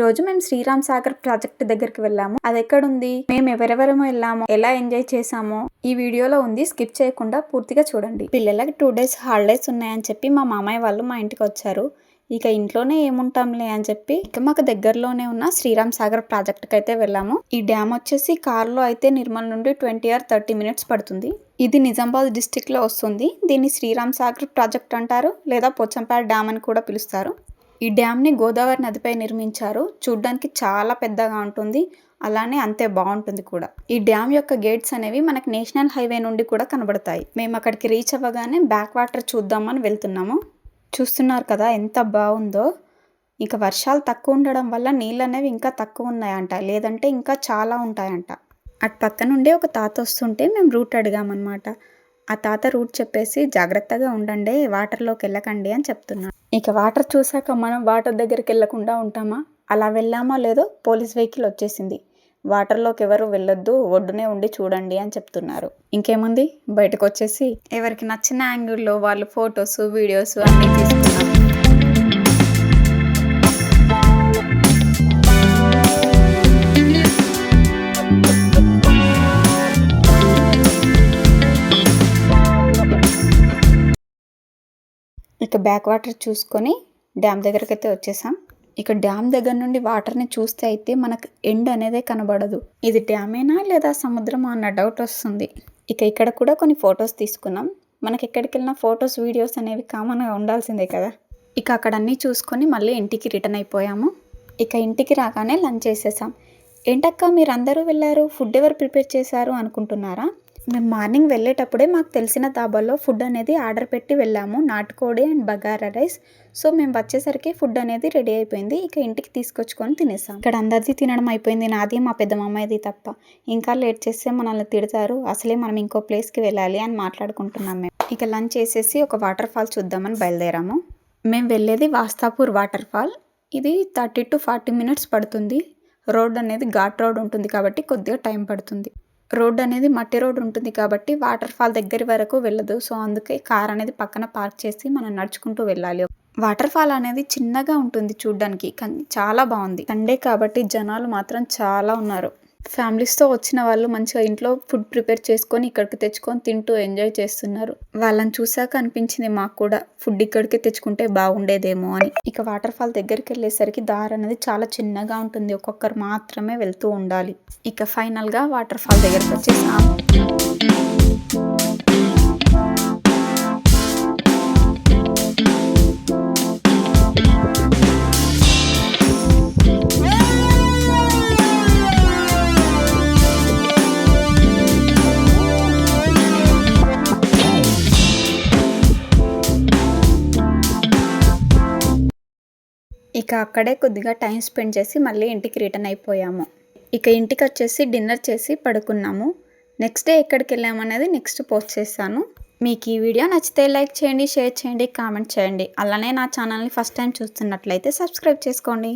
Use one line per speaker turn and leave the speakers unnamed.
రోజు మేము శ్రీరామ్ సాగర్ ప్రాజెక్ట్ దగ్గరికి వెళ్ళాము. అది ఎక్కడుంది, మేము ఎవరెవరమో వెళ్ళాము, ఎలా ఎంజాయ్ చేసామో ఈ వీడియోలో ఉంది. స్కిప్ చేయకుండా పూర్తిగా చూడండి. పిల్లలకి 2 days హాలిడేస్ ఉన్నాయని చెప్పి మా మామయ్య వాళ్ళు మా ఇంటికి వచ్చారు. ఇక ఇంట్లోనే ఏముంటాంలే అని చెప్పి ఇక మాకు దగ్గరలోనే ఉన్న శ్రీరామ్ సాగర్ ప్రాజెక్ట్కి అయితే వెళ్ళాము. ఈ డ్యామ్ వచ్చేసి కార్లో అయితే నిర్మల్ నుండి 20 or 30 minutes పడుతుంది. ఇది నిజామాబాద్ డిస్టిక్ లో వస్తుంది. దీన్ని శ్రీరామ్ సాగర్ ప్రాజెక్ట్ అంటారు, లేదా పోచంపేట డ్యామ్ అని కూడా పిలుస్తారు. ఈ డ్యామ్ ని గోదావరి నదిపై నిర్మించారు. చూడ్డానికి చాలా పెద్దగా ఉంటుంది, అలానే అంతే బాగుంటుంది కూడా. ఈ డ్యామ్ యొక్క గేట్స్ అనేవి మనకి నేషనల్ హైవే నుండి కూడా కనబడతాయి. మేము అక్కడికి రీచ్ అవ్వగానే బ్యాక్ వాటర్ చూద్దామని వెళ్తున్నాము. చూస్తున్నారు కదా ఎంత బాగుందో. ఇక వర్షాలు తక్కువ ఉండడం వల్ల నీళ్ళు అనేవి ఇంకా తక్కువ ఉన్నాయంట, లేదంటే ఇంకా చాలా ఉంటాయంట. అటు పక్క నుండి ఒక తాత వస్తుంటే మేము రూట్ అడిగామన్నమాట. ఆ తాత రూట్ చెప్పేసి జాగ్రత్తగా ఉండండి, వాటర్లోకి వెళ్ళకండి అని చెప్తున్నాడు. ఇక వాటర్ చూసాక మనం వాటర్ దగ్గరికి వెళ్ళకుండా ఉంటామా? అలా వెళ్ళామో లేదో పోలీస్ వెహికల్ వచ్చేసింది. వాటర్లోకి ఎవరు వెళ్ళొద్దు, ఒడ్డునే ఉండి చూడండి అని చెప్తున్నారు. ఇంకేముంది, బయటకు వచ్చేసి ఎవరికి నచ్చిన యాంగిల్లో వాళ్ళు ఫొటోస్ వీడియోస్ అన్నీ తీసుకున్నారు. ఇక బ్యాక్ వాటర్ చూసుకొని డ్యామ్ దగ్గరికి అయితే వచ్చేసాం. ఇక డ్యామ్ దగ్గర నుండి వాటర్ని చూస్తే అయితే మనకు ఎండ్ అనేదే కనబడదు. ఇది డ్యామేనా లేదా సముద్రమా అన్న డౌట్ వస్తుంది. ఇక ఇక్కడ కూడా కొన్ని ఫొటోస్ తీసుకున్నాం. మనకి ఎక్కడికి వెళ్ళినా ఫొటోస్ వీడియోస్ అనేవి కామన్గా ఉండాల్సిందే కదా. ఇక అక్కడ అన్నీ చూసుకొని మళ్ళీ ఇంటికి రిటర్న్ అయిపోయాము. ఇక ఇంటికి రాగానే లంచ్ చేసేసాం. ఏంటక్క మీరు అందరూ వెళ్ళారు, ఫుడ్ ఎవరు ప్రిపేర్ చేశారు అనుకుంటున్నారా? మేము మార్నింగ్ వెళ్ళేటప్పుడే మాకు తెలిసిన ధాబాలో ఫుడ్ అనేది ఆర్డర్ పెట్టి వెళ్ళాము, నాటుకోడి అండ్ బగారా రైస్. సో మేము వచ్చేసరికి ఫుడ్ అనేది రెడీ అయిపోయింది. ఇక ఇంటికి తీసుకొచ్చుకొని తినేసాం. ఇక్కడ అందరిది తినడం అయిపోయింది, నాది మా పెద్ద మామయ్యది తప్ప. ఇంకా లేట్ చేస్తే మనల్ని తిడతారు, అసలే మనం ఇంకో ప్లేస్కి వెళ్ళాలి అని మాట్లాడుకుంటున్నాం మేము. ఇక లంచ్ చేసేసి ఒక వాటర్ ఫాల్ చూద్దామని బయలుదేరాము. మేము వెళ్ళేది వాస్తాపూర్ వాటర్ ఫాల్. ఇది 30 to 40 minutes పడుతుంది. రోడ్ అనేది ఘాట్ రోడ్ ఉంటుంది కాబట్టి కొద్దిగా టైం పడుతుంది. రోడ్ అనేది మట్టి రోడ్ ఉంటుంది కాబట్టి వాటర్ ఫాల్ దగ్గర వరకు వెళ్ళదు. సో అందుకే కార్ అనేది పక్కన పార్క్ చేసి మనం నడుచుకుంటూ వెళ్ళాలి. వాటర్ ఫాల్ అనేది చిన్నగా ఉంటుంది చూడ్డానికి, కానీ చాలా బాగుంది. సండే కాబట్టి జనాలు మాత్రం చాలా ఉన్నారు. ఫ్యామిలీస్తో వచ్చిన వాళ్ళు మంచిగా ఇంట్లో ఫుడ్ ప్రిపేర్ చేసుకొని ఇక్కడికి తెచ్చుకొని తింటూ ఎంజాయ్ చేస్తున్నారు. వాళ్ళని చూసాక అనిపించింది మాకు కూడా ఫుడ్ ఇక్కడికే తెచ్చుకుంటే బాగుండేదేమో అని. ఇక వాటర్ ఫాల్ దగ్గరికి వెళ్ళేసరికి దారి అనేది చాలా చిన్నగా ఉంటుంది, ఒక్కొక్కరు మాత్రమే వెళ్తూ ఉండాలి. ఇక ఫైనల్గా వాటర్ ఫాల్ దగ్గరికి వచ్చేసాం. ఇక అక్కడే కొద్దిగా టైం స్పెండ్ చేసి మళ్ళీ ఇంటికి రిటర్న్ అయిపోయాము. ఇక ఇంటికి వచ్చేసి డిన్నర్ చేసి పడుకున్నాము. నెక్స్ట్ డే ఎక్కడికి వెళ్ళామనేది నెక్స్ట్ పోస్ట్ చేస్తాను. మీకు ఈ వీడియో నచ్చితే లైక్ చేయండి, షేర్ చేయండి, కామెంట్ చేయండి. అలానే నా ఛానల్ని ఫస్ట్ టైం చూస్తున్నట్లయితే సబ్స్క్రైబ్ చేసుకోండి.